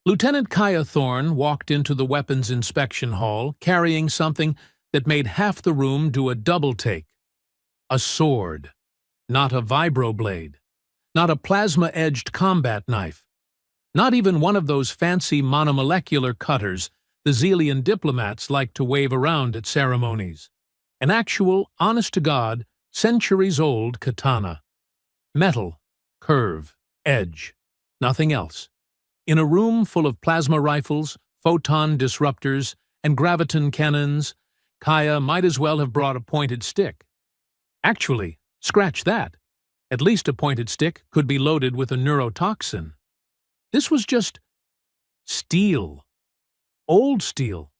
Lieutenant Kaya Thorne walked into the weapons inspection hall carrying something that made half the room do a double-take. A sword. Not a vibroblade. Not a plasma-edged combat knife. Not even one of those fancy monomolecular cutters the Zelian diplomats like to wave around at ceremonies. An actual, honest-to-God, centuries-old katana. Metal, curve, edge. Nothing else. In a room full of plasma rifles, photon disruptors, and graviton cannons, Kaya might as well have brought a pointed stick. Actually, scratch that. At least a pointed stick could be loaded with a neurotoxin. This was just steel. Old steel.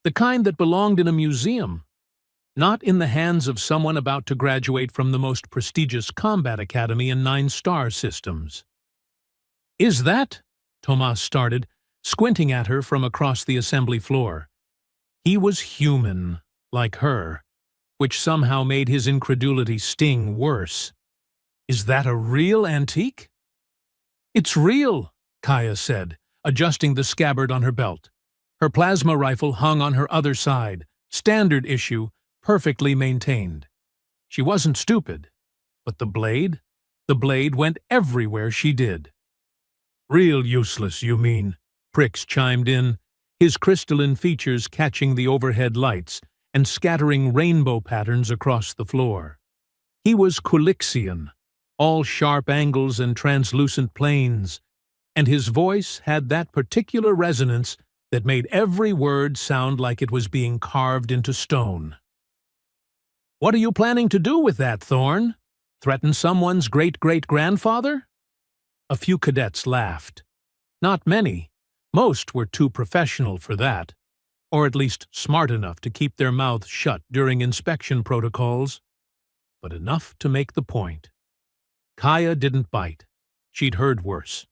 The kind that belonged in a museum. Not in the hands of someone about to graduate from the most prestigious combat academy in 9-star systems. "Is that?" Tomas started, squinting at her from across the assembly floor. He was human, like her, which somehow made his incredulity sting worse. "Is that a real antique?" "It's real," Kaya said, adjusting the scabbard on her belt. Her plasma rifle hung on her other side, standard issue, perfectly maintained. She wasn't stupid. But the blade? The blade went everywhere she did. "Real useless, you mean?" Prix chimed in, his crystalline features catching the overhead lights and scattering rainbow patterns across the floor. He was Kulixian, all sharp angles and translucent planes, and his voice had that particular resonance that made every word sound like it was being carved into stone. "What are you planning to do with that, Thorne? Threaten someone's great-great-grandfather?" A few cadets laughed. Not many. Most were too professional for that, or at least smart enough to keep their mouths shut during inspection protocols, but enough to make the point. Kaya didn't bite. She'd heard worse.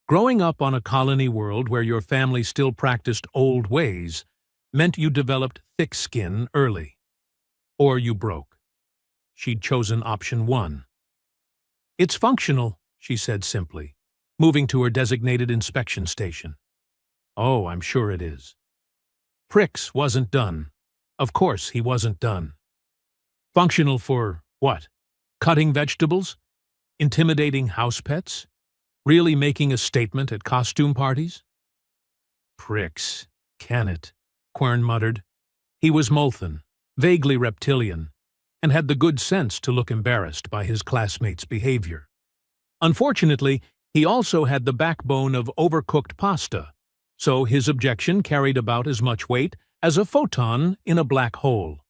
Growing up on a colony world where your family still practiced old ways meant you developed thick skin early. Or you broke. She'd chosen option 1. "It's functional," she said simply, moving to her designated inspection station. "Oh, I'm sure it is." Prix wasn't done. Of course he wasn't done. Functional for what? Cutting vegetables? Intimidating house pets? Really making a statement at costume parties? "Prix, can it?" Quern muttered. He was Molthan, vaguely reptilian, and had the good sense to look embarrassed by his classmates' behavior. Unfortunately, he also had the backbone of overcooked pasta, so his objection carried about as much weight as a photon in a black hole.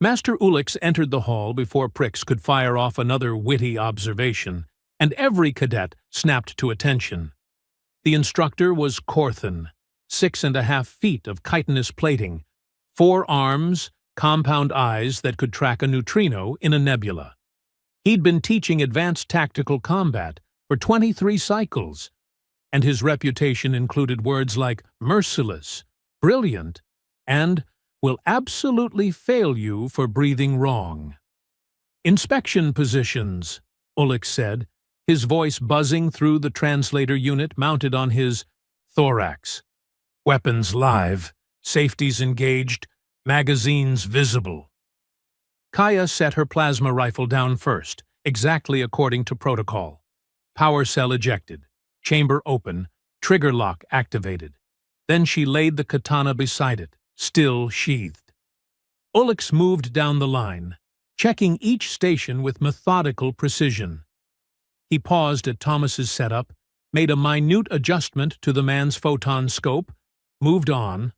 Master Ulix entered the hall before Prix could fire off another witty observation, and every cadet snapped to attention. The instructor was Corthan, 6.5 feet of chitinous plating, 4 arms, compound eyes that could track a neutrino in a nebula. He'd been teaching advanced tactical combat for 23 cycles, and his reputation included words like merciless, brilliant, and will absolutely fail you for breathing wrong. "Inspection positions," Ulix said, his voice buzzing through the translator unit mounted on his thorax. "Weapons live, safeties engaged, magazines visible." Kaya set her plasma rifle down first, exactly according to protocol. Power cell ejected, chamber open, trigger lock activated. Then she laid the katana beside it, still sheathed. Ulix moved down the line, checking each station with methodical precision. He paused at Thomas's setup, made a minute adjustment to the man's photon scope, moved on.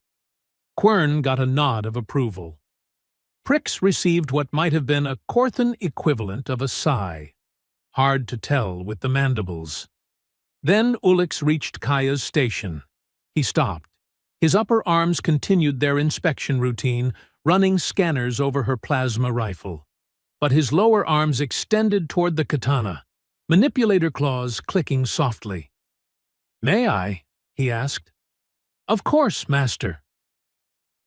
Quern got a nod of approval. Prix received what might have been a Corthan equivalent of a sigh. Hard to tell with the mandibles. Then Ulix reached Kaya's station. He stopped. His upper arms continued their inspection routine, running scanners over her plasma rifle. But his lower arms extended toward the katana, manipulator claws clicking softly. "May I?" he asked. "Of course, master."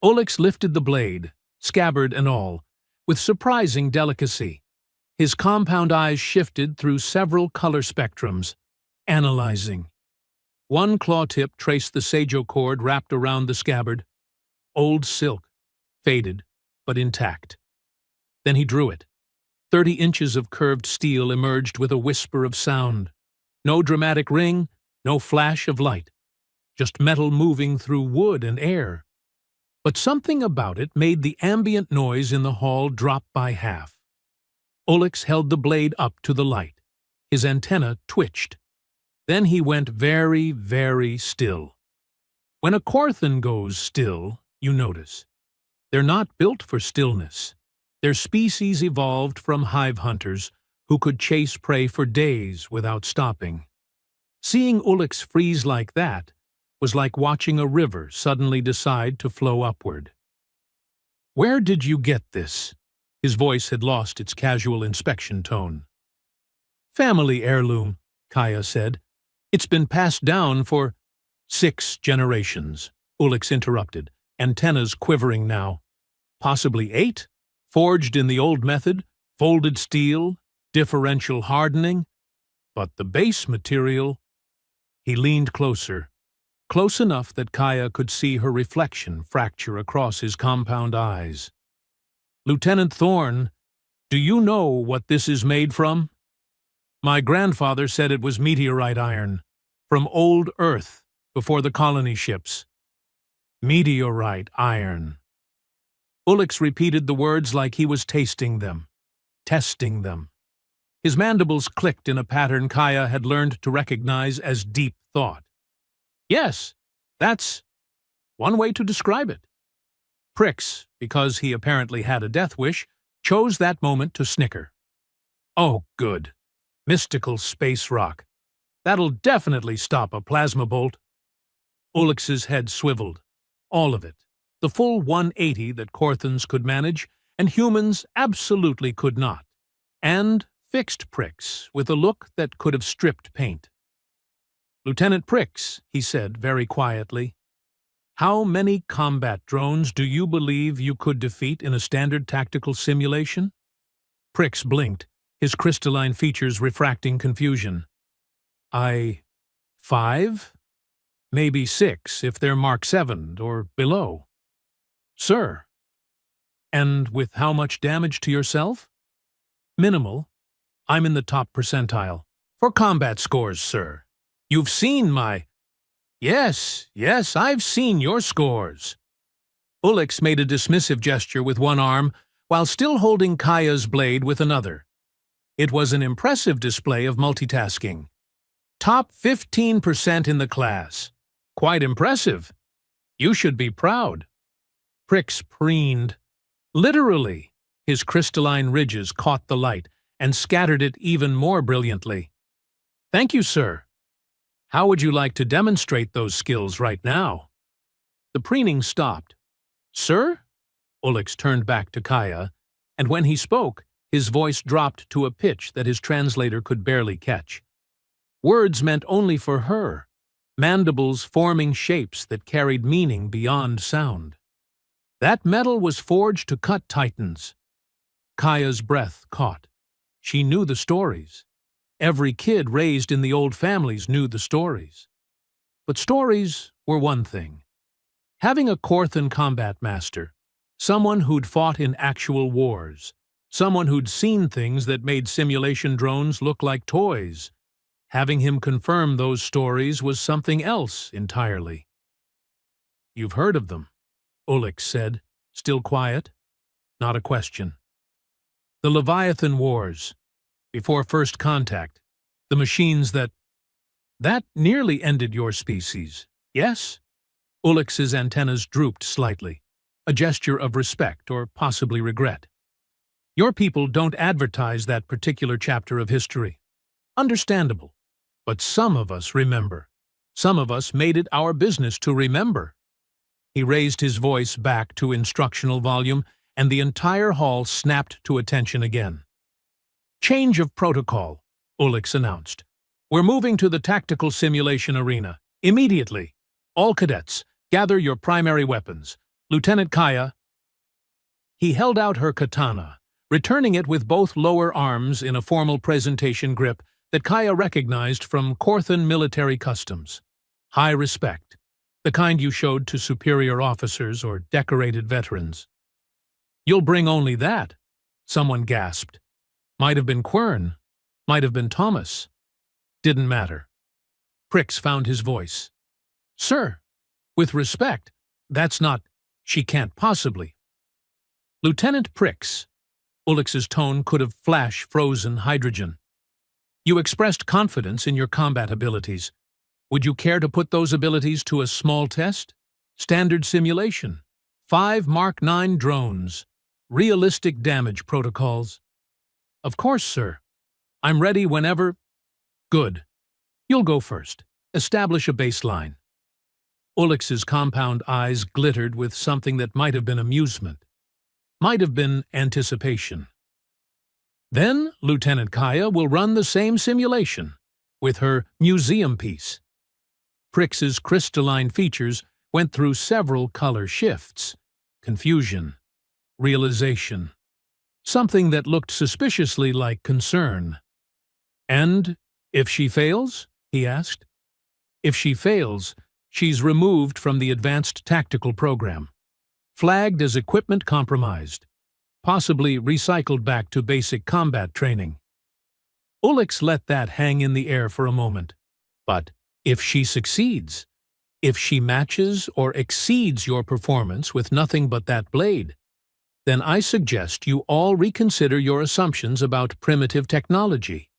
Ulix lifted the blade, scabbard and all, with surprising delicacy. His compound eyes shifted through several color spectrums, analyzing. One claw tip traced the Seijo cord wrapped around the scabbard. Old silk, faded, but intact. Then he drew it. 30 inches of curved steel emerged with a whisper of sound. No dramatic ring, no flash of light. Just metal moving through wood and air. But something about it made the ambient noise in the hall drop by half. Ulix held the blade up to the light. His antenna twitched. Then he went very, very still. When a Korthan goes still, you notice. They're not built for stillness. Their species evolved from hive hunters who could chase prey for days without stopping. Seeing Ulix freeze like that was like watching a river suddenly decide to flow upward. "Where did you get this?" His voice had lost its casual inspection tone. "Family heirloom," Kaya said. "It's been passed down for 6 generations," Ulix interrupted, antennas quivering now. "Possibly 8? Forged in the old method, folded steel, differential hardening. But the base material..." He leaned closer, close enough that Kaya could see her reflection fracture across his compound eyes. "Lieutenant Thorne, do you know what this is made from?" "My grandfather said it was meteorite iron, from old Earth, before the colony ships." "Meteorite iron." Ulix repeated the words like he was tasting them, testing them. His mandibles clicked in a pattern Kaya had learned to recognize as deep thought. "Yes, that's one way to describe it." Prix, because he apparently had a death wish, chose that moment to snicker. "Oh, good. Mystical space rock. That'll definitely stop a plasma bolt." Ulix's head swiveled. All of it. The full 180 that Korthans could manage, and humans absolutely could not. And fixed Prix with a look that could have stripped paint. "Lieutenant Prix," he said very quietly, "how many combat drones do you believe you could defeat in a standard tactical simulation?" Prix blinked, his crystalline features refracting confusion. 5? Maybe 6 if they're Mark 7 or below." "Sir." "And with how much damage to yourself?" "Minimal. I'm in the top percentile. For combat scores, sir. You've seen my..." Yes, I've seen your scores." Ulix made a dismissive gesture with one arm while still holding Kaya's blade with another. It was an impressive display of multitasking. "Top 15% in the class. Quite impressive. You should be proud." Prix preened. Literally, his crystalline ridges caught the light and scattered it even more brilliantly. "Thank you, sir. How would you like to demonstrate those skills right now?" The preening stopped. "Sir?" Ulix turned back to Kaya, and when he spoke, his voice dropped to a pitch that his translator could barely catch. Words meant only for her, mandibles forming shapes that carried meaning beyond sound. "That metal was forged to cut titans." Kaya's breath caught. She knew the stories. Every kid raised in the old families knew the stories. But stories were one thing. Having a Korthan combat master, someone who'd fought in actual wars, someone who'd seen things that made simulation drones look like toys, having him confirm those stories was something else entirely. "You've heard of them," Ulix said, still quiet. Not a question. "The Leviathan Wars, before First Contact, the machines that nearly ended your species, yes?" Ulix's antennas drooped slightly, a gesture of respect or possibly regret. "Your people don't advertise that particular chapter of history. Understandable. But some of us remember. Some of us made it our business to remember." He raised his voice back to instructional volume, and the entire hall snapped to attention again. "Change of protocol," Ulix announced. "We're moving to the tactical simulation arena. Immediately. All cadets, gather your primary weapons. Lieutenant Kaya..." He held out her katana, returning it with both lower arms in a formal presentation grip that Kaya recognized from Korthan military customs. High respect, the kind you showed to superior officers or decorated veterans. You'll bring only that, someone gasped. Might have been Quern, might have been Thomas. Didn't matter. Prix found his voice. Sir, with respect, that's not, she can't possibly. Lieutenant Prix. Ulix's tone could have flash-frozen hydrogen. You expressed confidence in your combat abilities. Would you care to put those abilities to a small test? Standard simulation. 5 Mark 9 drones. Realistic damage protocols. Of course, sir. I'm ready whenever. Good. You'll go first. Establish a baseline. Ulix's compound eyes glittered with something that might have been amusement. Might have been anticipation. Then Lieutenant Kaya will run the same simulation with her museum piece. Prix's crystalline features went through several color shifts. Confusion. Realization. Something that looked suspiciously like concern. And if she fails? He asked. If she fails, she's removed from the advanced tactical program. Flagged as equipment compromised. Possibly recycled back to basic combat training. Ulix let that hang in the air for a moment. But if she succeeds, if she matches or exceeds your performance with nothing but that blade, then I suggest you all reconsider your assumptions about primitive technology.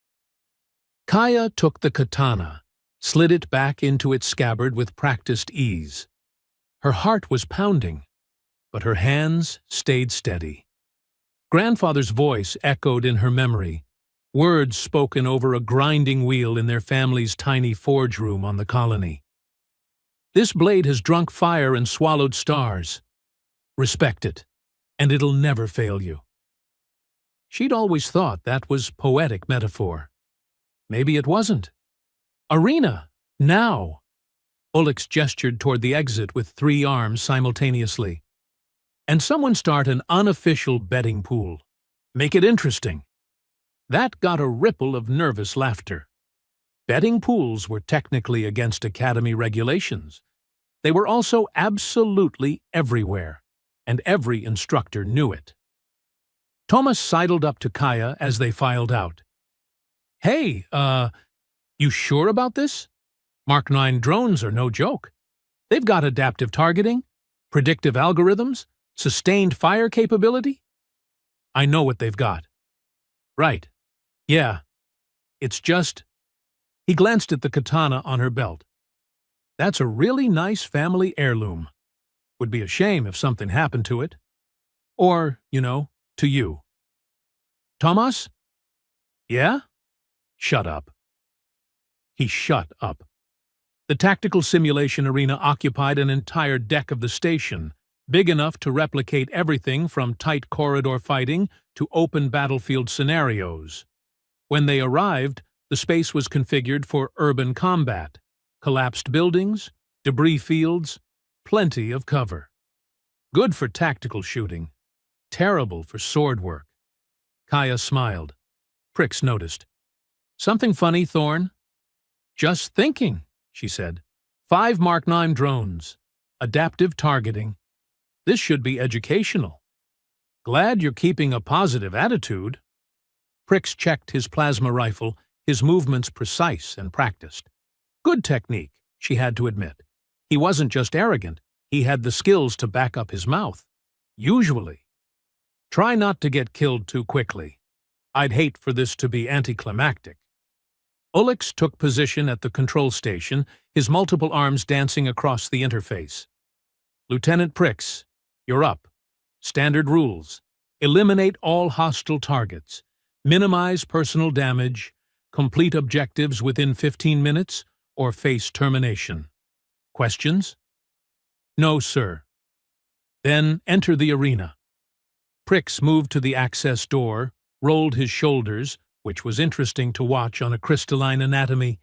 Kaya took the katana, slid it back into its scabbard with practiced ease. Her heart was pounding, but her hands stayed steady. Grandfather's voice echoed in her memory, words spoken over a grinding wheel in their family's tiny forge room on the colony. This blade has drunk fire and swallowed stars. Respect it, and it'll never fail you. She'd always thought that was poetic metaphor. Maybe it wasn't. Arena, now! Ulix gestured toward the exit with 3 arms simultaneously. And someone start an unofficial betting pool. Make it interesting. That got a ripple of nervous laughter. Betting pools were technically against Academy regulations. They were also absolutely everywhere, and every instructor knew it. Thomas sidled up to Kaya as they filed out. Hey, you sure about this? Mark 9 drones are no joke. They've got adaptive targeting, predictive algorithms, sustained fire capability? I know what they've got. Right. Yeah. It's just... He glanced at the katana on her belt. That's a really nice family heirloom. Would be a shame if something happened to it. Or, to you. Thomas? Yeah? Shut up. He shut up. The tactical simulation arena occupied an entire deck of the station, big enough to replicate everything from tight corridor fighting to open battlefield scenarios. When they arrived, the space was configured for urban combat, collapsed buildings, debris fields, plenty of cover. Good for tactical shooting, terrible for sword work. Kaya smiled. Prix noticed. Something funny, Thorn? Just thinking, she said. 5 Mark 9 drones. Adaptive targeting. This should be educational. Glad you're keeping a positive attitude. Prix checked his plasma rifle, his movements precise and practiced. Good technique, she had to admit. He wasn't just arrogant, he had the skills to back up his mouth. Usually. Try not to get killed too quickly. I'd hate for this to be anticlimactic. Ulix took position at the control station, his multiple arms dancing across the interface. Lieutenant Prix, you're up. Standard rules. Eliminate all hostile targets. Minimize personal damage. Complete objectives within 15 minutes or face termination. Questions? No, sir. Then enter the arena. Prix moved to the access door, rolled his shoulders, which was interesting to watch on a crystalline anatomy,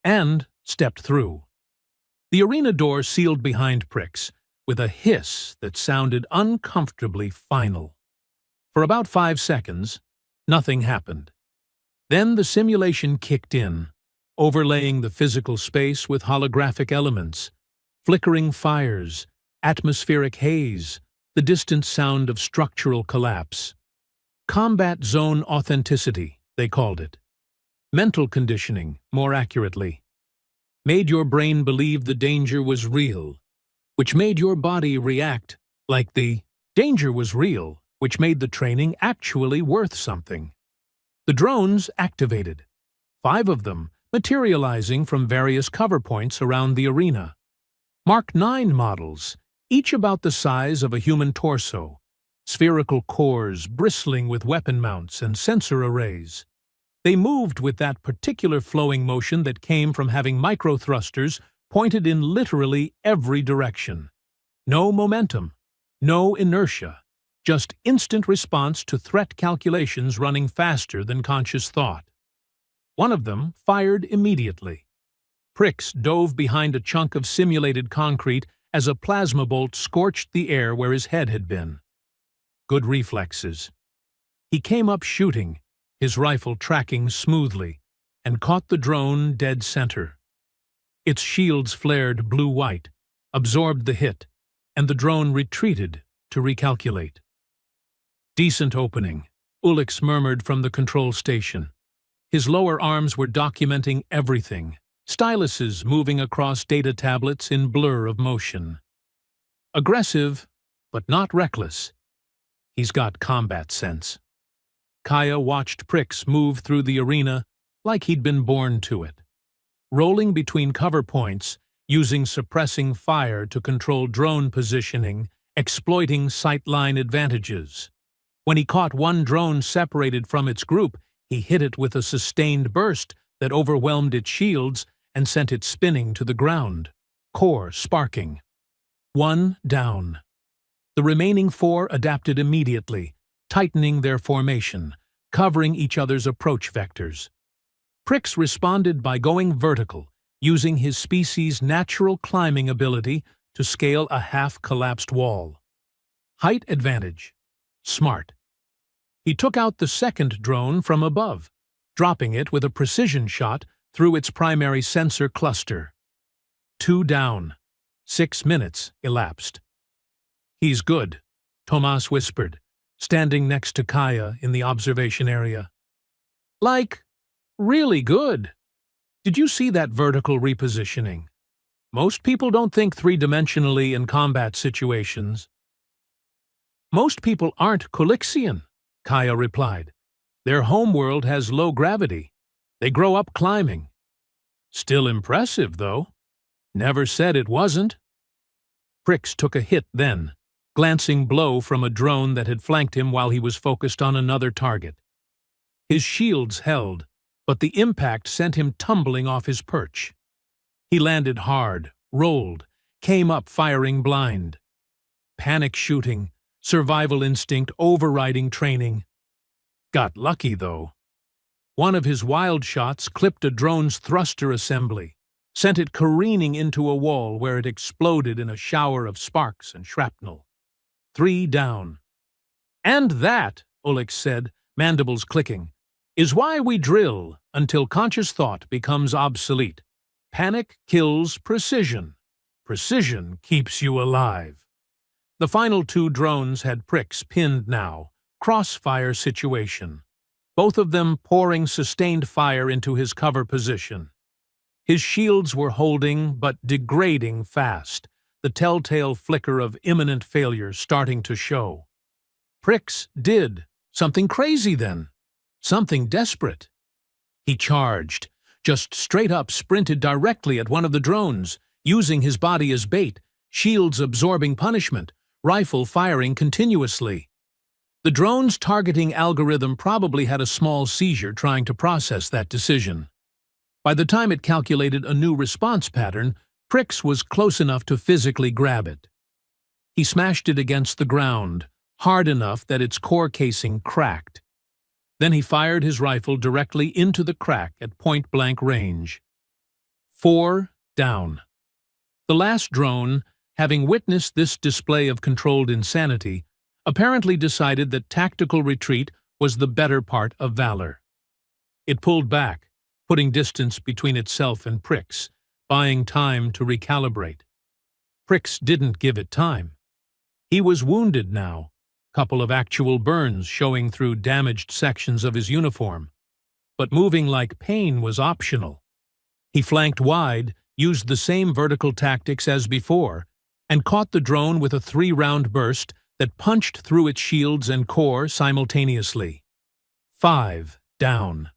and stepped through. The arena door sealed behind Prix, with a hiss that sounded uncomfortably final. For about 5 seconds, nothing happened. Then the simulation kicked in, overlaying the physical space with holographic elements, flickering fires, atmospheric haze, the distant sound of structural collapse. Combat zone authenticity, they called it. Mental conditioning, more accurately. Made your brain believe the danger was real, which made your body react like the danger was real, which made the training actually worth something. The drones activated, 5 of them materializing from various cover points around the arena. Mark 9 models, each about the size of a human torso, spherical cores bristling with weapon mounts and sensor arrays. They moved with that particular flowing motion that came from having micro-thrusters pointed in literally every direction. No momentum, no inertia, just instant response to threat calculations running faster than conscious thought. One of them fired immediately. Prix dove behind a chunk of simulated concrete as a plasma bolt scorched the air where his head had been. Good reflexes. He came up shooting, his rifle tracking smoothly, and caught the drone dead center. Its shields flared blue-white, absorbed the hit, and the drone retreated to recalculate. Decent opening, Ulix murmured from the control station. His lower arms were documenting everything, styluses moving across data tablets in blur of motion. Aggressive, but not reckless. He's got combat sense. Kaya watched Prix move through the arena like he'd been born to it, rolling between cover points, using suppressing fire to control drone positioning, exploiting sightline advantages. When he caught one drone separated from its group, he hit it with a sustained burst that overwhelmed its shields and sent it spinning to the ground, core sparking. 1 down. The remaining 4 adapted immediately, tightening their formation, covering each other's approach vectors. Prix responded by going vertical, using his species' natural climbing ability to scale a half-collapsed wall. Height advantage. Smart. He took out the second drone from above, dropping it with a precision shot through its primary sensor cluster. 2 down. 6 minutes elapsed. "He's good," Tomas whispered, standing next to Kaya in the observation area. "Like, really good. Did you see that vertical repositioning? Most people don't think three-dimensionally in combat situations." "Most people aren't Colixian," Kaya replied. "Their homeworld has low gravity. They grow up climbing." "Still impressive, though. Never said it wasn't." Prix took a hit then, glancing blow from a drone that had flanked him while he was focused on another target. His shields held, but the impact sent him tumbling off his perch. He landed hard, rolled, came up firing blind. Panic shooting, survival instinct overriding training. Got lucky, though. One of his wild shots clipped a drone's thruster assembly, sent it careening into a wall where it exploded in a shower of sparks and shrapnel. 3 down. "And that," Ulix said, mandibles clicking, "is why we drill until conscious thought becomes obsolete. Panic kills precision. Precision keeps you alive." The final 2 drones had Prix pinned now, crossfire situation, both of them pouring sustained fire into his cover position. His shields were holding but degrading fast, the telltale flicker of imminent failure starting to show. Prix did something crazy then, something desperate. He charged, just straight up sprinted directly at one of the drones, using his body as bait, shields absorbing punishment, rifle firing continuously. The drone's targeting algorithm probably had a small seizure trying to process that decision. By the time it calculated a new response pattern, Prix was close enough to physically grab it. He smashed it against the ground, hard enough that its core casing cracked. Then he fired his rifle directly into the crack at point-blank range. 4 down. The last drone, having witnessed this display of controlled insanity, apparently decided that tactical retreat was the better part of valor. It pulled back, putting distance between itself and Prix, buying time to recalibrate. Prix didn't give it time. He was wounded now, couple of actual burns showing through damaged sections of his uniform. But moving like pain was optional. He flanked wide, used the same vertical tactics as before, and caught the drone with a 3-round burst that punched through its shields and core simultaneously. 5 down.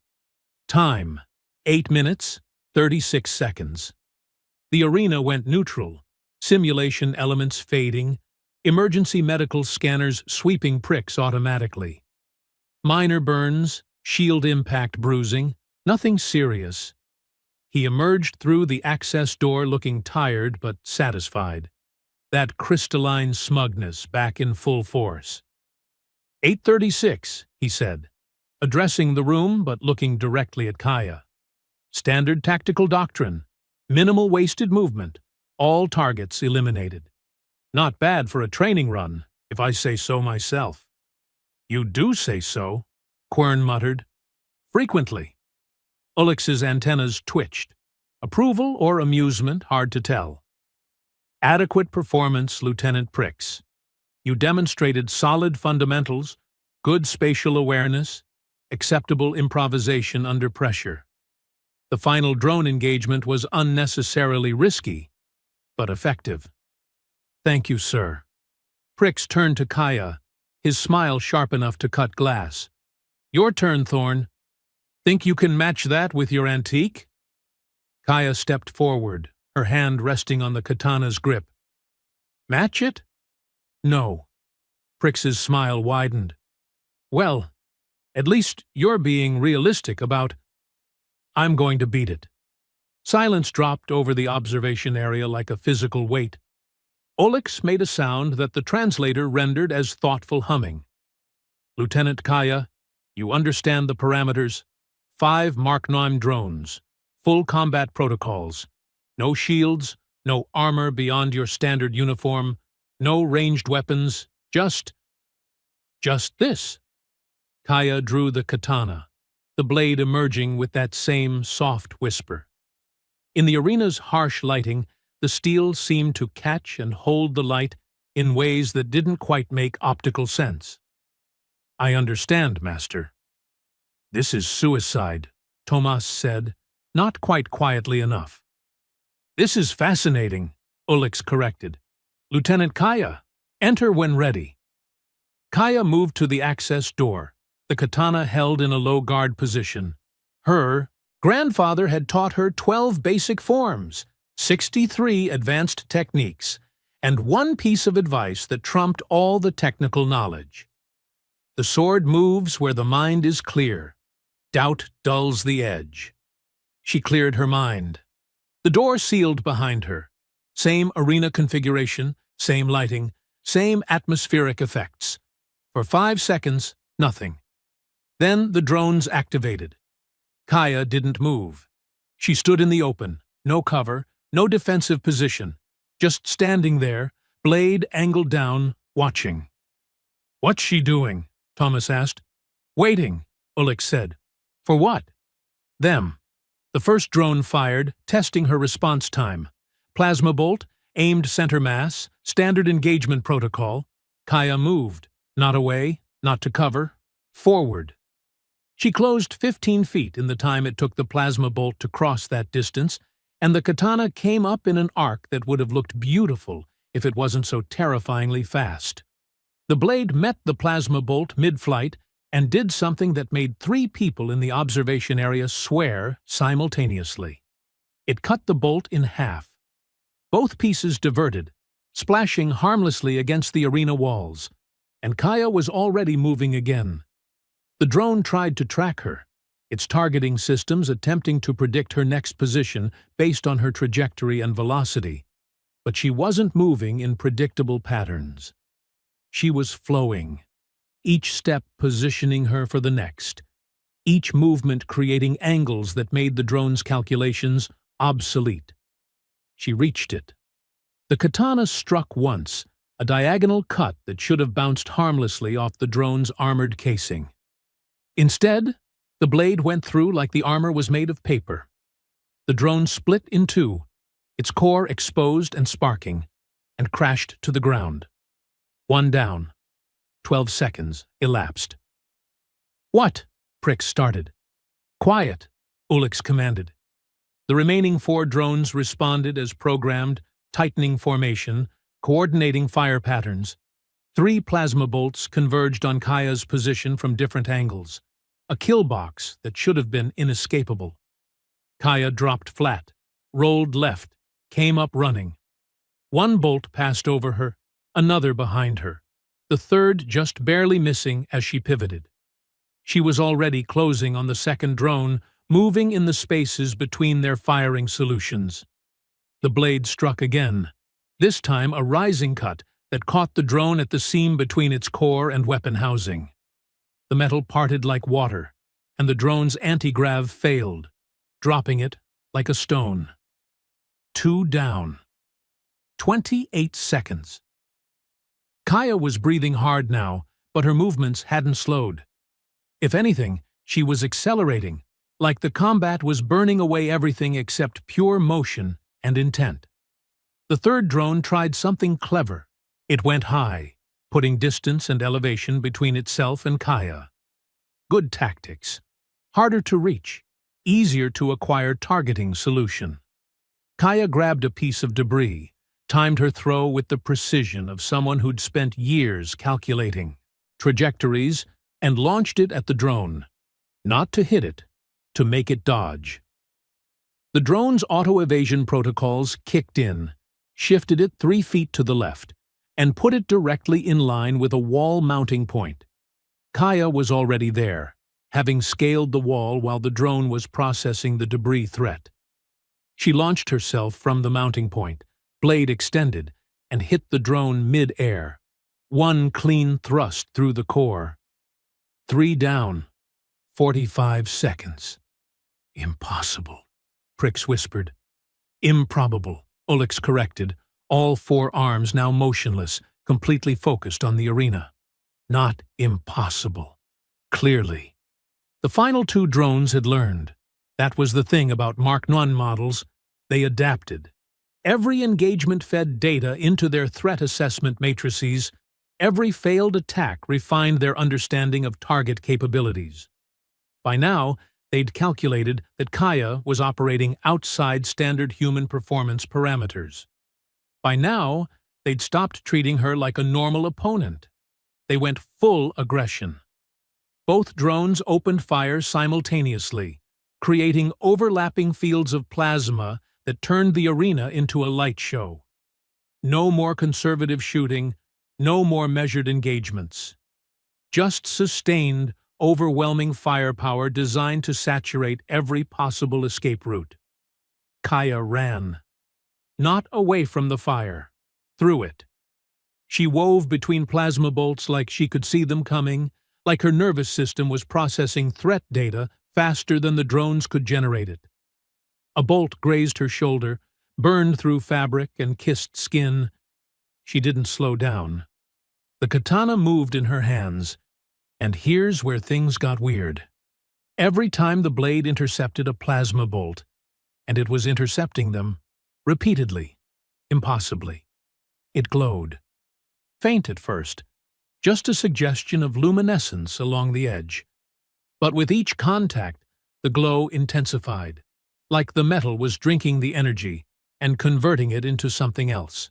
Time: 8 minutes, 36 seconds. The arena went neutral, simulation elements fading, emergency medical scanners sweeping Prix automatically. Minor burns, shield impact bruising, nothing serious. He emerged through the access door looking tired but satisfied. That crystalline smugness back in full force. 8:36, he said, addressing the room but looking directly at Kaya. Standard tactical doctrine, minimal wasted movement, all targets eliminated. Not bad for a training run, if I say so myself. You do say so, Quern muttered. Frequently. Ulix's antennas twitched. Approval or amusement, hard to tell. Adequate performance, Lieutenant Prix. You demonstrated solid fundamentals, good spatial awareness, acceptable improvisation under pressure. The final drone engagement was unnecessarily risky, but effective. Thank you, sir. Prix turned to Kaya, his smile sharp enough to cut glass. Your turn, Thorn. Think you can match that with your antique? Kaya stepped forward, her hand resting on the katana's grip. Match it? No. Prix's smile widened. Well, at least you're being realistic about... I'm going to beat it. Silence dropped over the observation area like a physical weight. Ulix made a sound that the translator rendered as thoughtful humming. Lieutenant Kaya, you understand the parameters. 5 Mark 9 drones. Full combat protocols. No shields, no armor beyond your standard uniform, no ranged weapons, just this. Kaya drew the katana, the blade emerging with that same soft whisper. In the arena's harsh lighting, the steel seemed to catch and hold the light in ways that didn't quite make optical sense. I understand, Master. This is suicide, Tomas said, not quite quietly enough. This is fascinating, Ulix corrected. Lieutenant Kaya, enter when ready. Kaya moved to the access door, the katana held in a low guard position. Her grandfather had taught her 12 basic forms, 63 advanced techniques, and one piece of advice that trumped all the technical knowledge. The sword moves where the mind is clear. Doubt dulls the edge. She cleared her mind. The door sealed behind her. Same arena configuration, same lighting, same atmospheric effects. For 5 seconds, nothing. Then the drones activated. Kaya didn't move. She stood in the open, no cover, no defensive position, just standing there, blade angled down, watching. What's she doing? Thomas asked. Waiting, Ulix said. For what? Them. The first drone fired, testing her response time. Plasma bolt, aimed center mass, standard engagement protocol. Kaya moved. Not away, not to cover. Forward. She closed 15 feet in the time it took the plasma bolt to cross that distance, and the katana came up in an arc that would have looked beautiful if it wasn't so terrifyingly fast. The blade met the plasma bolt mid-flight and did something that made 3 people in the observation area swear simultaneously. It cut the bolt in half. Both pieces diverted, splashing harmlessly against the arena walls, and Kaya was already moving again. The drone tried to track her, its targeting systems attempting to predict her next position based on her trajectory and velocity, but she wasn't moving in predictable patterns. She was flowing, each step positioning her for the next, each movement creating angles that made the drone's calculations obsolete. She reached it. The katana struck once, a diagonal cut that should have bounced harmlessly off the drone's armored casing. Instead, The blade went through like the armor was made of paper. The drone split in two, its core exposed and sparking, and crashed to the ground. One down. 12 seconds elapsed. "What?" Prix started. "Quiet," Ulix commanded. The remaining 4 drones responded as programmed, tightening formation, coordinating fire patterns. 3 plasma bolts converged on Kaya's position from different angles, a kill box that should have been inescapable. Kaya dropped flat, rolled left, came up running. 1 bolt passed over her, another behind her, the 3rd just barely missing as she pivoted. She was already closing on the 2nd drone, moving in the spaces between their firing solutions. The blade struck again, this time a rising cut that caught the drone at the seam between its core and weapon housing. The metal parted like water, and the drone's anti-grav failed, dropping it like a stone. 2 down. 28 seconds. Kaya was breathing hard now, but her movements hadn't slowed. If anything, she was accelerating, like the combat was burning away everything except pure motion and intent. The 3rd drone tried something clever. It went high, putting distance and elevation between itself and Kaya. Good tactics. Harder to reach, easier to acquire targeting solution. Kaya grabbed a piece of debris, timed her throw with the precision of someone who'd spent years calculating trajectories, and launched it at the drone. Not to hit it, to make it dodge. The drone's auto-evasion protocols kicked in, shifted it 3 feet to the left, and put it directly in line with a wall mounting point. Kaya was already there, having scaled the wall while the drone was processing the debris threat. She launched herself from the mounting point, blade extended, and hit the drone mid-air. 1 clean thrust through the core. 3 down. 45 seconds. "Impossible," Prix whispered. "Improbable," Ulix corrected, all 4 arms now motionless, completely focused on the arena. Not impossible. Clearly. The final 2 drones had learned. That was the thing about Mark I models. They adapted. Every engagement fed data into their threat assessment matrices. Every failed attack refined their understanding of target capabilities. By now, they'd calculated that Kaya was operating outside standard human performance parameters. By now, they'd stopped treating her like a normal opponent. They went full aggression. Both drones opened fire simultaneously, creating overlapping fields of plasma that turned the arena into a light show. No more conservative shooting, no more measured engagements. Just sustained, overwhelming firepower designed to saturate every possible escape route. Kaya ran. Not away from the fire, through it. She wove between plasma bolts like she could see them coming, like her nervous system was processing threat data faster than the drones could generate it. A bolt grazed her shoulder, burned through fabric and kissed skin. She didn't slow down. The katana moved in her hands, and here's where things got weird. Every time the blade intercepted a plasma bolt, and it was intercepting them, repeatedly, impossibly, it glowed. Faint at first, just a suggestion of luminescence along the edge. But with each contact, the glow intensified, like the metal was drinking the energy and converting it into something else.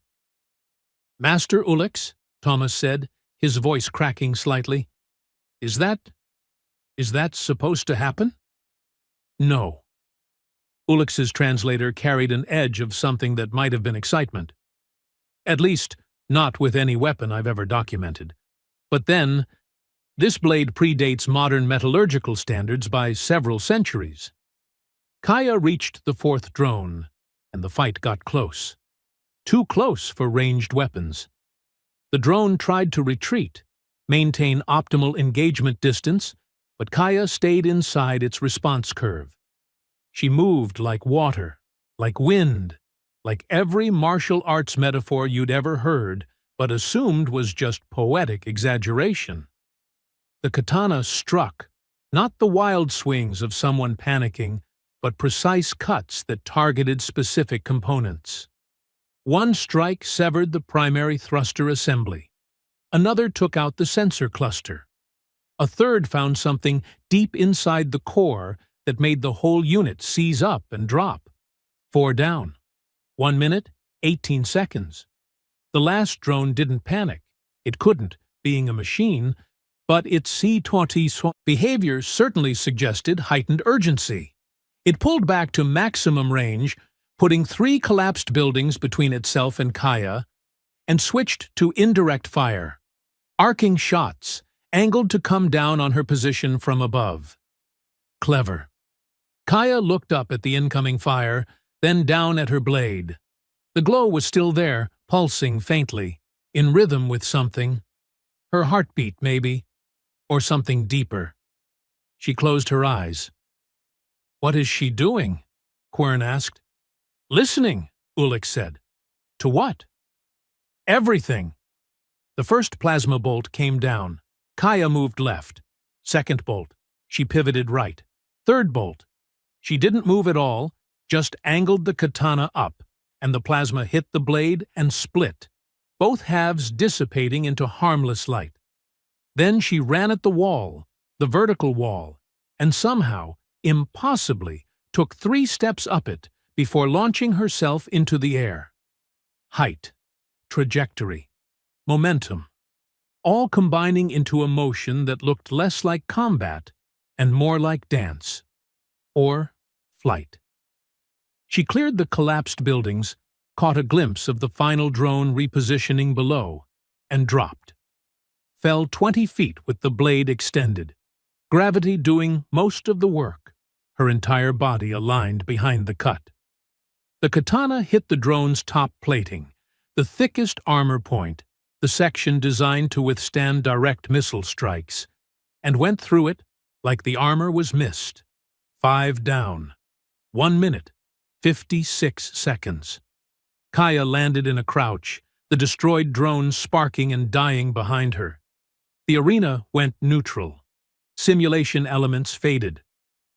"Master Ulix," Thomas said, his voice cracking slightly, Is that supposed to happen?" "No." Ulix's translator carried an edge of something that might have been excitement. "At least, not with any weapon I've ever documented. But then, this blade predates modern metallurgical standards by several centuries." Kaya reached the 4th drone, and the fight got close. Too close for ranged weapons. The drone tried to retreat, maintain optimal engagement distance, but Kaya stayed inside its response curve. She moved like water, like wind, like every martial arts metaphor you'd ever heard, but assumed was just poetic exaggeration. The katana struck, Not the wild swings of someone panicking, but precise cuts that targeted specific components. One strike severed the primary thruster assembly. Another took out the sensor cluster. A third found something deep inside the core that made the whole unit seize up and drop. 4 down. 1 minute, 18 seconds. The last drone didn't panic. It couldn't, being a machine, but its C-20 behavior certainly suggested heightened urgency. It pulled back to maximum range, putting 3 collapsed buildings between itself and Kaya, and switched to indirect fire. Arcing shots, angled to come down on her position from above. Clever. Kaya looked up at the incoming fire, then down at her blade. The glow was still there, pulsing faintly, in rhythm with something. Her heartbeat, maybe, or something deeper. She closed her eyes. "What is she doing?" Quern asked. "Listening," Ullix said. "To what?" "Everything." The first plasma bolt came down. Kaya moved left. Second bolt. She pivoted right. Third bolt. She didn't move at all, just angled the katana up, and the plasma hit the blade and split, both halves dissipating into harmless light. Then she ran at the wall, the vertical wall, and somehow, impossibly, took 3 steps up it before launching herself into the air. Height, trajectory, momentum, all combining into a motion that looked less like combat and more like dance. Or flight. She cleared the collapsed buildings, caught a glimpse of the final drone repositioning below, and dropped. Fell 20 feet with the blade extended, gravity doing most of the work, her entire body aligned behind the cut. The katana hit the drone's top plating, the thickest armor point, the section designed to withstand direct missile strikes, and went through it like the armor was mist. 5 down. 1 minute, 56 seconds. Kaya landed in a crouch, the destroyed drone sparking and dying behind her. The arena went neutral. Simulation elements faded.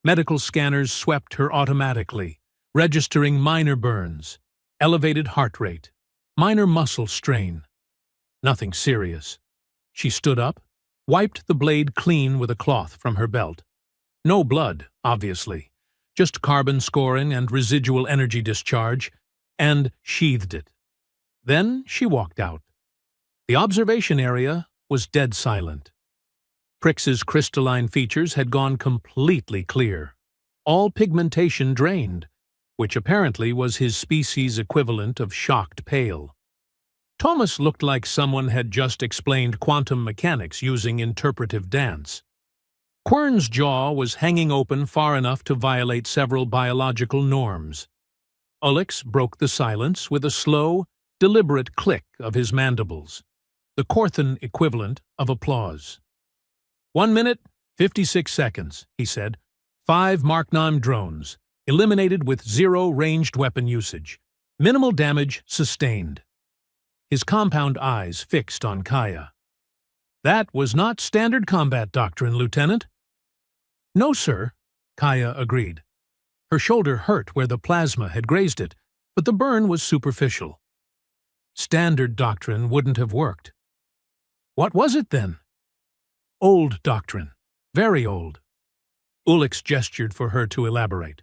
Medical scanners swept her automatically, registering minor burns, elevated heart rate, minor muscle strain. Nothing serious. She stood up, wiped the blade clean with a cloth from her belt. No blood, obviously, just carbon scoring and residual energy discharge, and sheathed it. Then she walked out. The observation area was dead silent. Prix's crystalline features had gone completely clear, all pigmentation drained, which apparently was his species' equivalent of shocked pale. Thomas looked like someone had just explained quantum mechanics using interpretive dance. Quern's jaw was hanging open far enough to violate several biological norms. Ullix broke the silence with a slow, deliberate click of his mandibles, the Corthan equivalent of applause. 1 minute, 56 seconds, he said. 5 Mark 9 drones, eliminated with 0 ranged weapon usage. Minimal damage sustained. His compound eyes fixed on Kaya. "That was not standard combat doctrine, Lieutenant." "No, sir," Kaya agreed. Her shoulder hurt where the plasma had grazed it, but the burn was superficial. Standard doctrine wouldn't have worked. What was it then? Old doctrine. Very old. Ullix gestured for her to elaborate.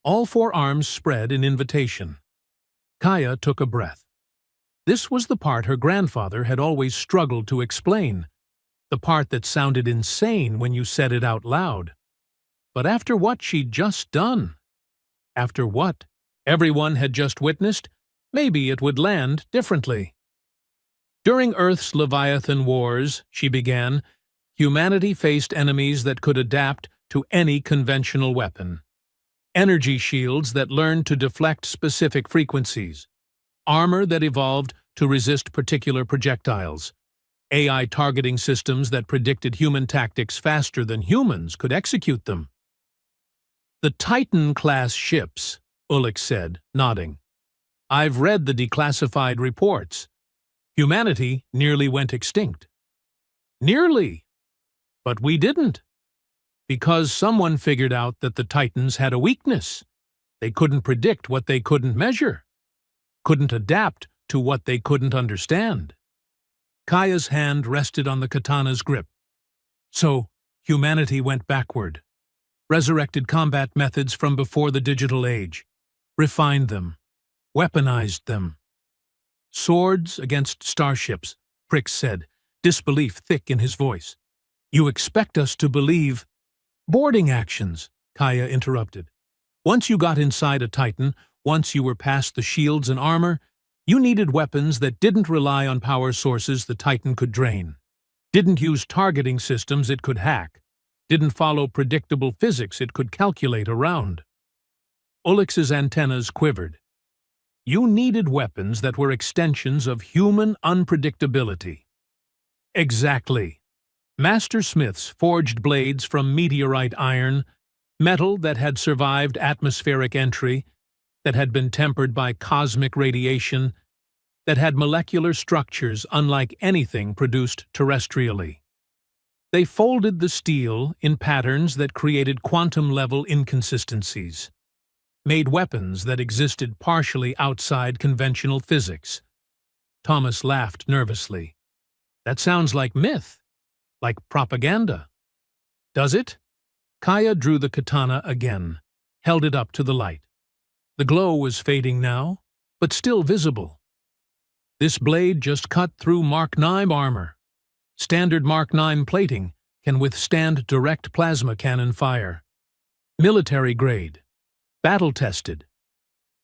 All 4 arms spread in invitation. Kaya took a breath. This was the part her grandfather had always struggled to explain, the part that sounded insane when you said it out loud. But after what she'd just done, after what everyone had just witnessed, maybe it would land differently. During Earth's Leviathan Wars, she began, humanity faced enemies that could adapt to any conventional weapon. Energy shields that learned to deflect specific frequencies. Armor that evolved to resist particular projectiles. AI targeting systems that predicted human tactics faster than humans could execute them. "The Titan-class ships," Ullix said, nodding. "I've read the declassified reports. Humanity nearly went extinct." "Nearly? But we didn't." Because someone figured out that the Titans had a weakness. They couldn't predict what they couldn't measure, couldn't adapt to what they couldn't understand. Kaya's hand rested on the katana's grip. So, humanity went backward, resurrected combat methods from before the digital age, refined them, weaponized them. Swords against starships, Prix said, disbelief thick in his voice. You expect us to believe— Boarding actions, Kaya interrupted. Once you got inside a Titan, once you were past the shields and armor, you needed weapons that didn't rely on power sources the Titan could drain, didn't use targeting systems it could hack, didn't follow predictable physics it could calculate around. Ulix's antennas quivered. You needed weapons that were extensions of human unpredictability. Exactly. Master smiths forged blades from meteorite iron, metal that had survived atmospheric entry, that had been tempered by cosmic radiation, that had molecular structures unlike anything produced terrestrially. They folded the steel in patterns that created quantum-level inconsistencies, made weapons that existed partially outside conventional physics. Thomas laughed nervously. That sounds like myth. Like propaganda. Does it? Kaya drew the katana again, held it up to the light. The glow was fading now, but still visible. This blade just cut through Mark 9 armor. Standard Mark 9 plating can withstand direct plasma cannon fire. Military grade. Battle-tested.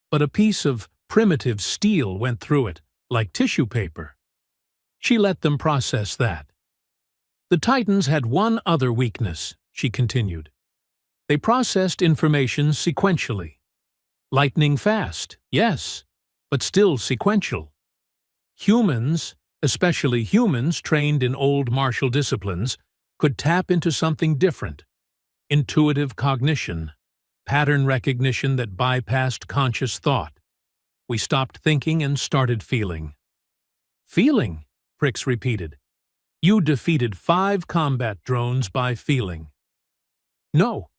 But a piece of primitive steel went through it, like tissue paper. She let them process that. The Titans had one other weakness, she continued. They processed information sequentially. Lightning fast, yes, but still sequential. Humans, especially humans trained in old martial disciplines, could tap into something different. Intuitive cognition, pattern recognition that bypassed conscious thought. We stopped thinking and started feeling. Feeling, Prix repeated. You defeated 5 combat drones by feeling. No.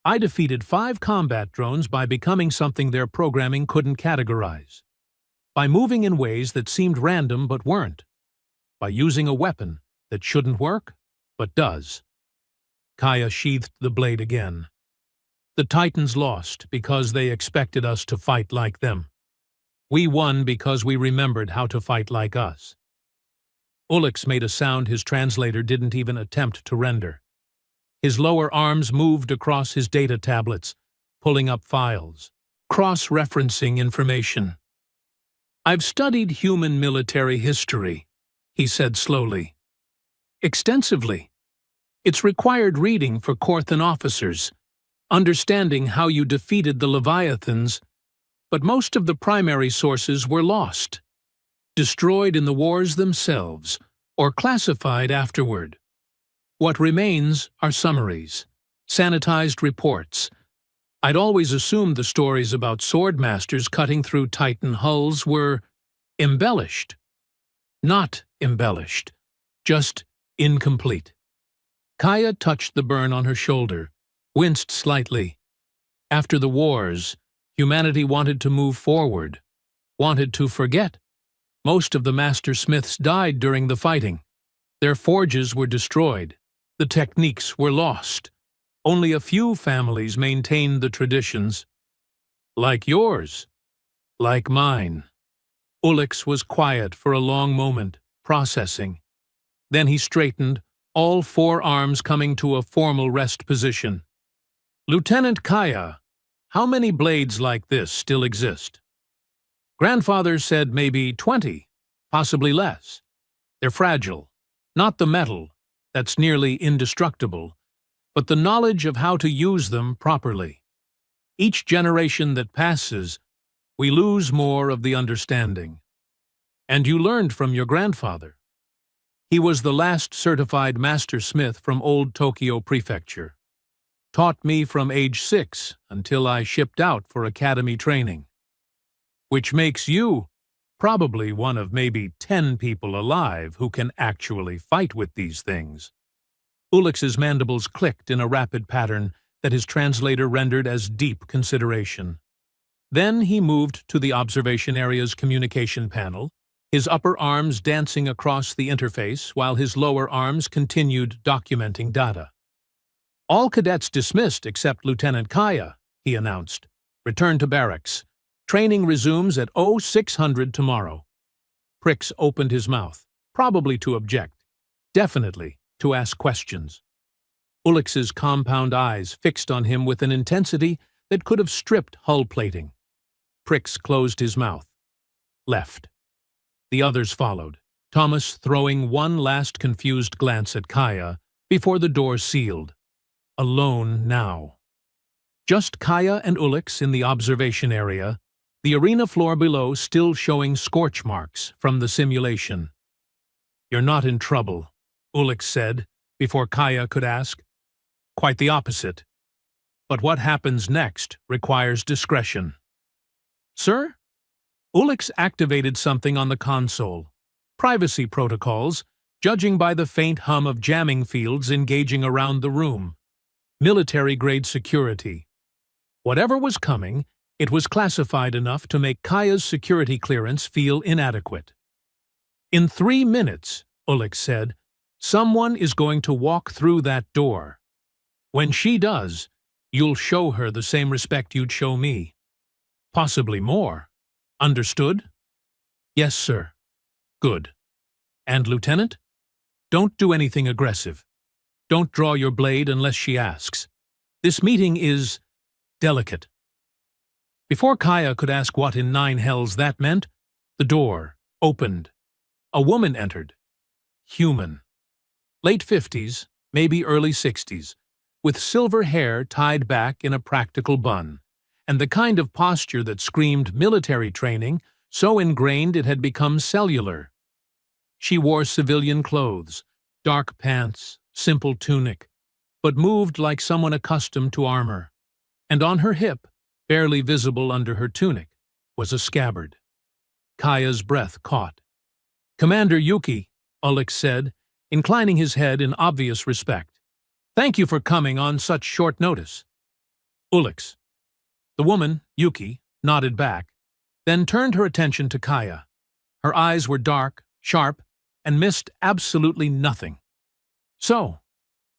I defeated 5 combat drones by becoming something their programming couldn't categorize. By moving in ways that seemed random but weren't. By using a weapon that shouldn't work, but does. Kaya sheathed the blade again. The Titans lost because they expected us to fight like them. We won because we remembered how to fight like us. Ulix made a sound his translator didn't even attempt to render. His lower arms moved across his data tablets, pulling up files, cross-referencing information. I've studied human military history, he said slowly. Extensively. It's required reading for Corthan officers, understanding how you defeated the Leviathans, but most of the primary sources were lost. Destroyed in the wars themselves, or classified afterward. What remains are summaries, sanitized reports. I'd always assumed the stories about swordmasters cutting through Titan hulls were embellished. Not embellished, just incomplete. Kaya touched the burn on her shoulder, winced slightly. After the wars, humanity wanted to move forward, wanted to forget. Most of the master smiths died during the fighting. Their forges were destroyed. The techniques were lost. Only a few families maintained the traditions. Like yours. Like mine. Ulix was quiet for a long moment, processing. Then he straightened, all 4 arms coming to a formal rest position. Lieutenant Kaya, how many blades like this still exist? Grandfather said maybe 20, possibly less. They're fragile. Not the metal, that's nearly indestructible, but the knowledge of how to use them properly. Each generation that passes, we lose more of the understanding. And you learned from your grandfather. He was the last certified master smith from Old Tokyo Prefecture. Taught me from age 6 until I shipped out for academy training. Which makes you probably one of maybe 10 people alive who can actually fight with these things. Ulix's mandibles clicked in a rapid pattern that his translator rendered as deep consideration. Then he moved to the observation area's communication panel, his upper arms dancing across the interface while his lower arms continued documenting data. "All cadets dismissed except Lieutenant Kaya," he announced. "Return to barracks. Training resumes at 0600 tomorrow." Prix opened his mouth, probably to object, definitely to ask questions. Ulix's compound eyes fixed on him with an intensity that could have stripped hull plating. Prix closed his mouth. Left. The others followed, Thomas throwing one last confused glance at Kaya before the door sealed. Alone now. Just Kaya and Ulix in the observation area, the arena floor below still showing scorch marks from the simulation. "You're not in trouble," Ulix said, before Kaya could ask. "Quite the opposite. But what happens next requires discretion." "Sir?" Ulix activated something on the console. Privacy protocols, judging by the faint hum of jamming fields engaging around the room. Military-grade security. Whatever was coming, it was classified enough to make Kaya's security clearance feel inadequate. "In 3 minutes," Ulix said, "someone is going to walk through that door. When she does, you'll show her the same respect you'd show me. Possibly more. Understood?" "Yes, sir." "Good. And, Lieutenant? Don't do anything aggressive. Don't draw your blade unless she asks. This meeting is delicate." Before Kaya could ask what in 9 hells that meant, the door opened. A woman entered. Human. Late 50s, maybe early 60s, with silver hair tied back in a practical bun, and the kind of posture that screamed military training, so ingrained it had become cellular. She wore civilian clothes, dark pants, simple tunic, but moved like someone accustomed to armor, and on her hip, barely visible under her tunic, was a scabbard. Kaya's breath caught. "Commander Yuki," Ulix said, inclining his head in obvious respect. "Thank you for coming on such short notice." "Ulix." The woman, Yuki, nodded back, then turned her attention to Kaya. Her eyes were dark, sharp, and missed absolutely nothing. "So,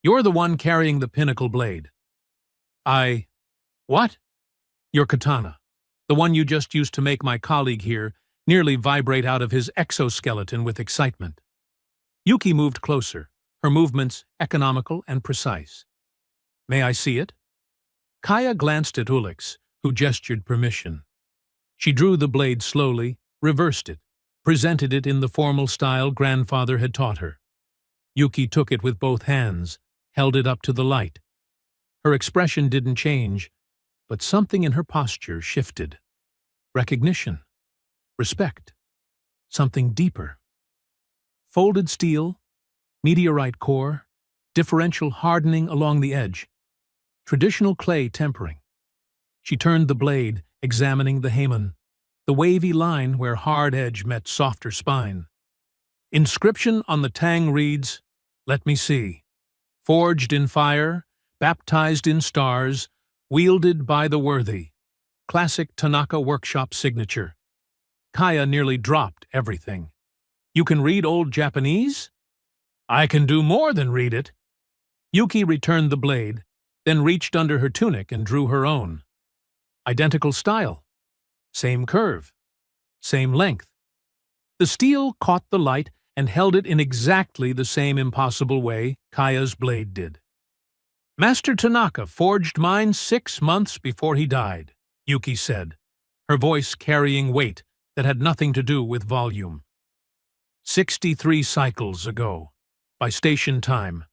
you're the one carrying the pinnacle blade." What?" "Your katana. The one you just used to make my colleague here nearly vibrate out of his exoskeleton with excitement." Yuki moved closer, her movements economical and precise. "May I see it?" Kaya glanced at Ulix, who gestured permission. She drew the blade slowly, reversed it, presented it in the formal style grandfather had taught her. Yuki took it with both hands, held it up to the light. Her expression didn't change, but something in her posture shifted. Recognition. Respect. Something deeper. Folded steel, meteorite core, differential hardening along the edge, traditional clay tempering. She turned the blade, examining the hamen, the wavy line where hard edge met softer spine. Inscription on the tang reads, "Let me see. Forged in fire, baptized in stars, wielded by the worthy. Classic Tanaka workshop signature." Kaya nearly dropped everything. "You can read old Japanese?" "I can do more than read it." Yuki returned the blade, then reached under her tunic and drew her own. Identical style. Same curve. Same length. The steel caught the light and held it in exactly the same impossible way Kaya's blade did. "Master Tanaka forged mine 6 months before he died," Yuki said, her voice carrying weight that had nothing to do with volume. 63 cycles ago, by station time,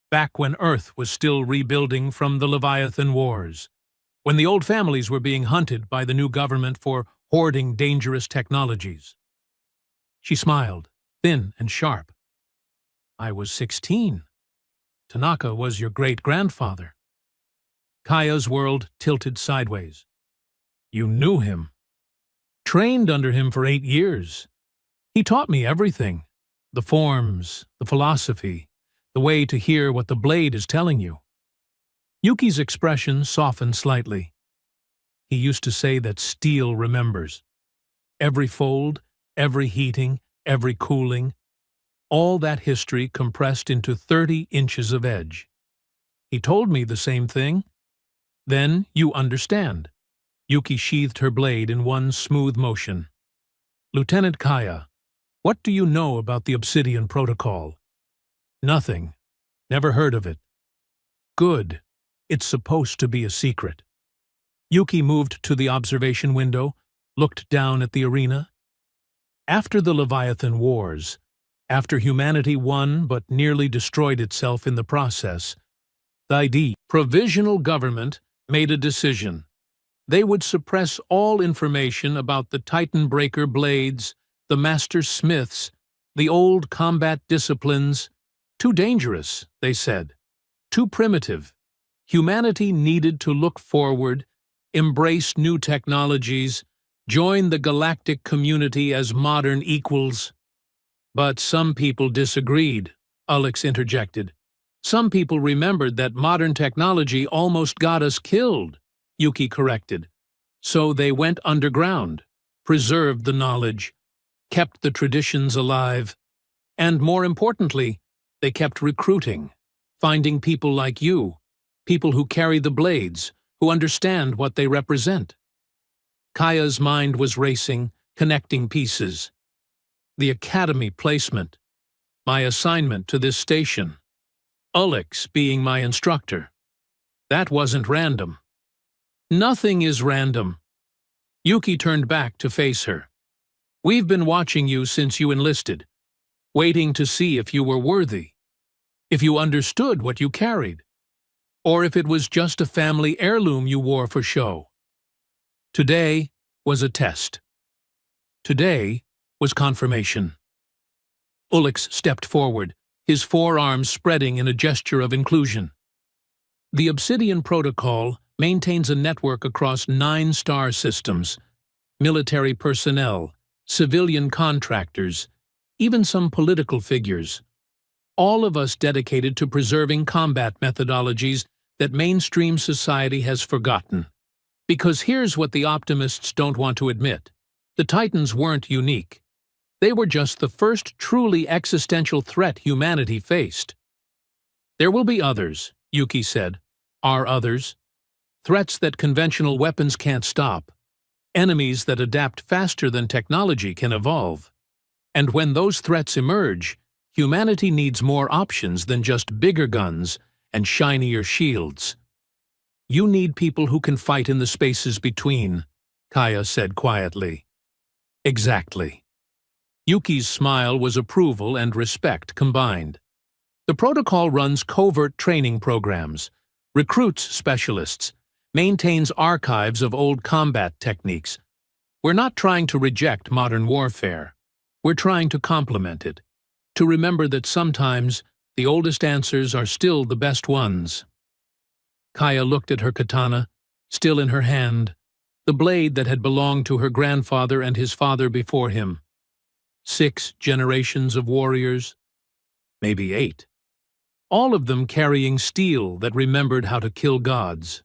back when Earth was still rebuilding from the Leviathan Wars, when the old families were being hunted by the new government for hoarding dangerous technologies. She smiled, thin and sharp. "I was 16. Tanaka was your great-grandfather." Kaya's world tilted sideways. "You knew him." "Trained under him for 8 years. He taught me everything. The forms, the philosophy, the way to hear what the blade is telling you. Yuki's expression softened slightly. He used to say that steel remembers. Every fold, every heating, every cooling, all that history compressed into 30 inches of edge. He told me the same thing. Then you understand. Yuki sheathed her blade in one smooth motion. Lieutenant Kaya, what do you know about the Obsidian Protocol? Nothing. Never heard of it. Good. It's supposed to be a secret. Yuki moved to the observation window, looked down at the arena. After the Leviathan Wars, after humanity won but nearly destroyed itself in the process, the provisional government made a decision. They would suppress all information about the Titan Breaker blades, the Master Smiths, the old combat disciplines. Too dangerous, they said. Too primitive. Humanity needed to look forward, embrace new technologies, join the galactic community as modern equals. But some people disagreed, Alex interjected. Some people remembered that modern technology almost got us killed, Yuki corrected. So they went underground, preserved the knowledge, kept the traditions alive, and more importantly, they kept recruiting, finding people like you, people who carry the blades, who understand what they represent. Kaya's mind was racing, connecting pieces. The academy placement, my assignment to this station, Alex being my instructor. That wasn't random. Nothing is random. Yuki turned back to face her. We've been watching you since you enlisted, waiting to see if you were worthy, if you understood what you carried, or if it was just a family heirloom you wore for show. Today was a test. Today was confirmation. Alex stepped forward, his forearms spreading in a gesture of inclusion. The Obsidian Protocol maintains a network across 9 star systems, military personnel, civilian contractors, even some political figures. All of us dedicated to preserving combat methodologies that mainstream society has forgotten. Because here's what the optimists don't want to admit. The Titans weren't unique. They were just the first truly existential threat humanity faced. There will be others, Yuki said. Are others? Threats that conventional weapons can't stop. Enemies that adapt faster than technology can evolve. And when those threats emerge, humanity needs more options than just bigger guns and shinier shields. You need people who can fight in the spaces between, Kaya said quietly. Exactly. Yuki's smile was approval and respect combined. The protocol runs covert training programs, recruits specialists, maintains archives of old combat techniques. We're not trying to reject modern warfare. We're trying to complement it, to remember that sometimes the oldest answers are still the best ones. Kaya looked at her katana, still in her hand, the blade that had belonged to her grandfather and his father before him. 6 generations of warriors, maybe 8. All of them carrying steel that remembered how to kill gods.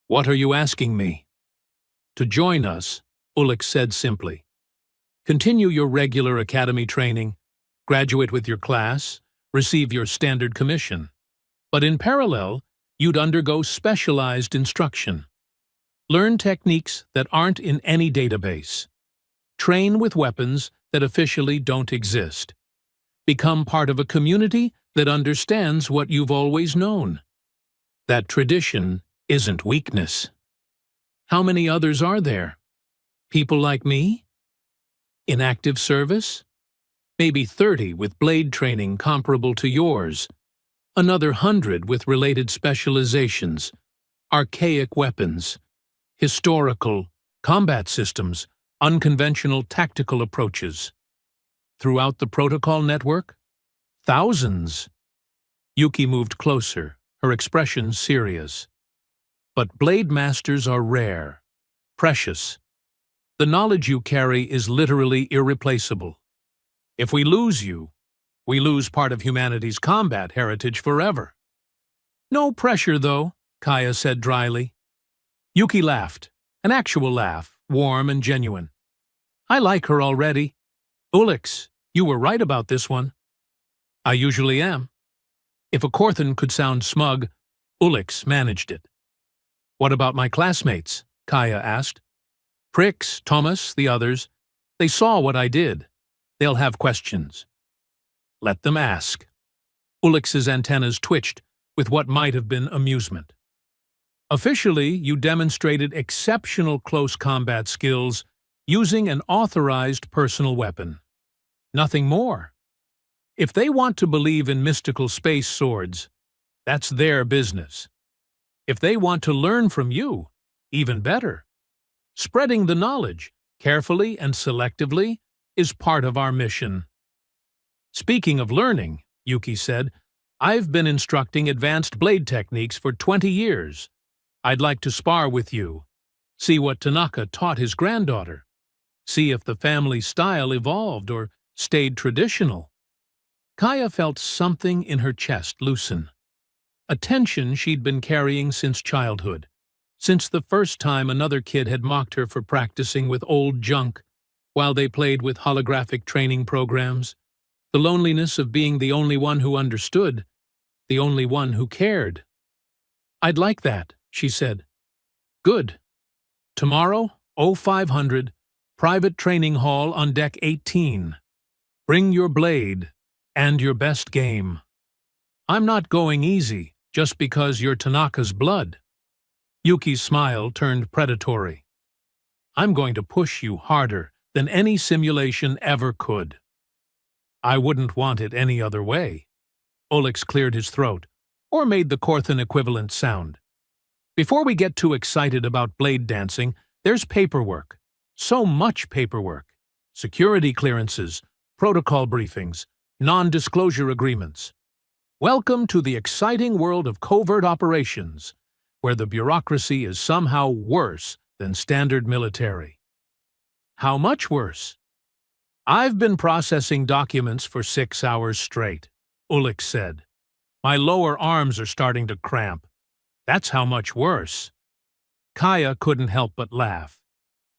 What are you asking me? To join us, Alex said simply. Continue your regular academy training, graduate with your class, receive your standard commission. But in parallel, you'd undergo specialized instruction. Learn techniques that aren't in any database. Train with weapons that officially don't exist. Become part of a community that understands what you've always known. That tradition isn't weakness. How many others are there? People like me? In active service? Maybe 30 with blade training comparable to yours. Another 100 with related specializations, archaic weapons, historical, combat systems, unconventional tactical approaches. Throughout the protocol network? Thousands. Yuki moved closer, her expression serious. But blade masters are rare, precious. The knowledge you carry is literally irreplaceable. If we lose you, We lose part of humanity's combat heritage forever. No pressure, though, Kaya said dryly. Yuki laughed, an actual laugh, warm and genuine. I like her already. Ulix, you were right about this one. I usually am. If a Korthan could sound smug, Ulix managed it. What about my classmates? Kaya asked. Prix, Thomas, the others. They saw what I did. They'll have questions. Let them ask. Ulix's antennas twitched with what might have been amusement. Officially, you demonstrated exceptional close combat skills using an authorized personal weapon. Nothing more. If they want to believe in mystical space swords, that's their business. If they want to learn from you, even better. Spreading the knowledge, carefully and selectively, is part of our mission. Speaking of learning, Yuki said, I've been instructing advanced blade techniques for 20 years. I'd like to spar with you. See what Tanaka taught his granddaughter. See if the family style evolved or stayed traditional. Kaya felt something in her chest loosen. A tension she'd been carrying since childhood, since the first time another kid had mocked her for practicing with old junk while they played with holographic training programs. The loneliness of being the only one who understood, the only one who cared. I'd like that, she said. Good. Tomorrow, 0500, private training hall on deck 18. Bring your blade and your best game. I'm not going easy just because you're Tanaka's blood. Yuki's smile turned predatory. I'm going to push you harder than any simulation ever could. I wouldn't want it any other way. Ulix cleared his throat, or made the Korthan equivalent sound. Before we get too excited about blade dancing, there's paperwork. So much paperwork. Security clearances, protocol briefings, non-disclosure agreements. Welcome to the exciting world of covert operations, where the bureaucracy is somehow worse than standard military. How much worse? I've been processing documents for 6 hours straight, Ulix said. My lower arms are starting to cramp. That's how much worse. Kaya couldn't help but laugh.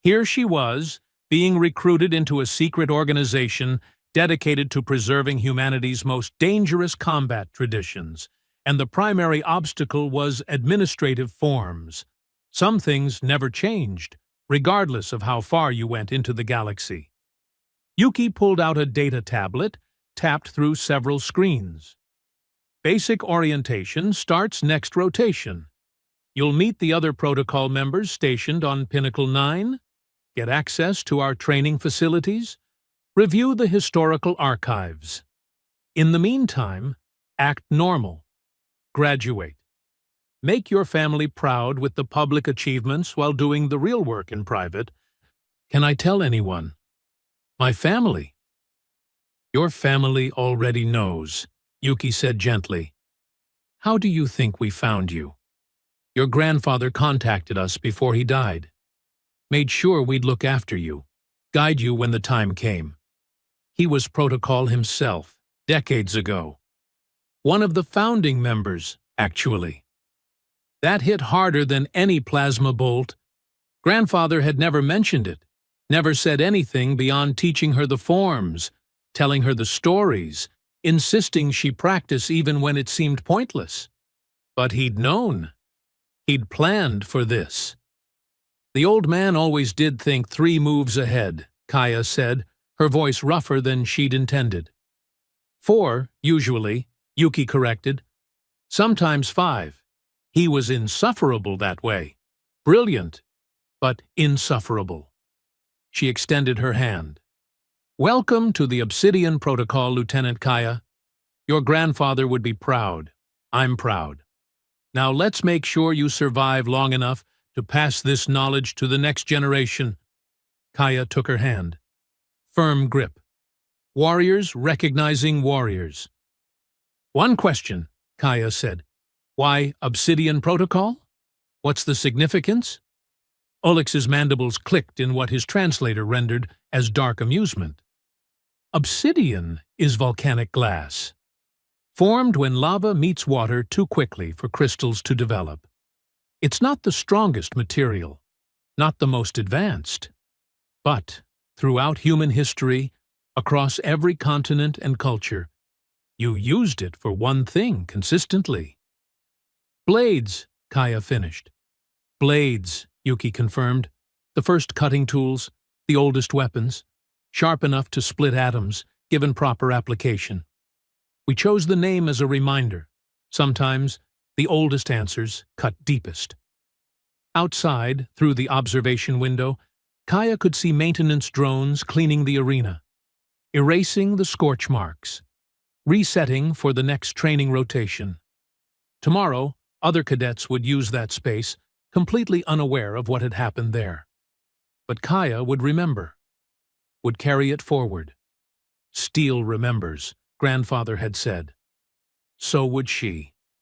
Here she was, being recruited into a secret organization dedicated to preserving humanity's most dangerous combat traditions, and the primary obstacle was administrative forms. Some things never changed, regardless of how far you went into the galaxy. Yuki pulled out a data tablet, tapped through several screens. Basic orientation starts next rotation. You'll meet the other protocol members stationed on Pinnacle 9, get access to our training facilities, review the historical archives. In the meantime, act normal. Graduate. Make your family proud with the public achievements while doing the real work in private. Can I tell anyone? My family. Your family already knows, Yuki said gently. How do you think we found you? Your grandfather contacted us before he died. Made sure we'd look after you, guide you when the time came. He was protocol himself, decades ago. One of the founding members, actually. That hit harder than any plasma bolt. Grandfather had never mentioned it, never said anything beyond teaching her the forms, telling her the stories, insisting she practice even when it seemed pointless. But he'd known. He'd planned for this. The old man always did think 3 moves ahead, Kaya said, her voice rougher than she'd intended. 4, usually, Yuki corrected. Sometimes 5. He was insufferable that way. Brilliant, but insufferable. She extended her hand. Welcome to the Obsidian Protocol, Lieutenant Kaya. Your grandfather would be proud. I'm proud. Now let's make sure you survive long enough to pass this knowledge to the next generation. Kaya took her hand. Firm grip. Warriors recognizing warriors. One question, Kaya said. Why Obsidian Protocol? What's the significance? Ulix's mandibles clicked in what his translator rendered as dark amusement. Obsidian is volcanic glass, formed when lava meets water too quickly for crystals to develop. It's not the strongest material, not the most advanced, but throughout human history, across every continent and culture, you used it for one thing consistently. Blades, Kaya finished. Blades, Yuki confirmed. The first cutting tools, the oldest weapons, sharp enough to split atoms, given proper application. We chose the name as a reminder. Sometimes, the oldest answers cut deepest. Outside, through the observation window, Kaya could see maintenance drones cleaning the arena, erasing the scorch marks, resetting for the next training rotation. Tomorrow, other cadets would use that space, completely unaware of what had happened there. But Kaya would remember, would carry it forward. Steel remembers, Grandfather had said. So would she.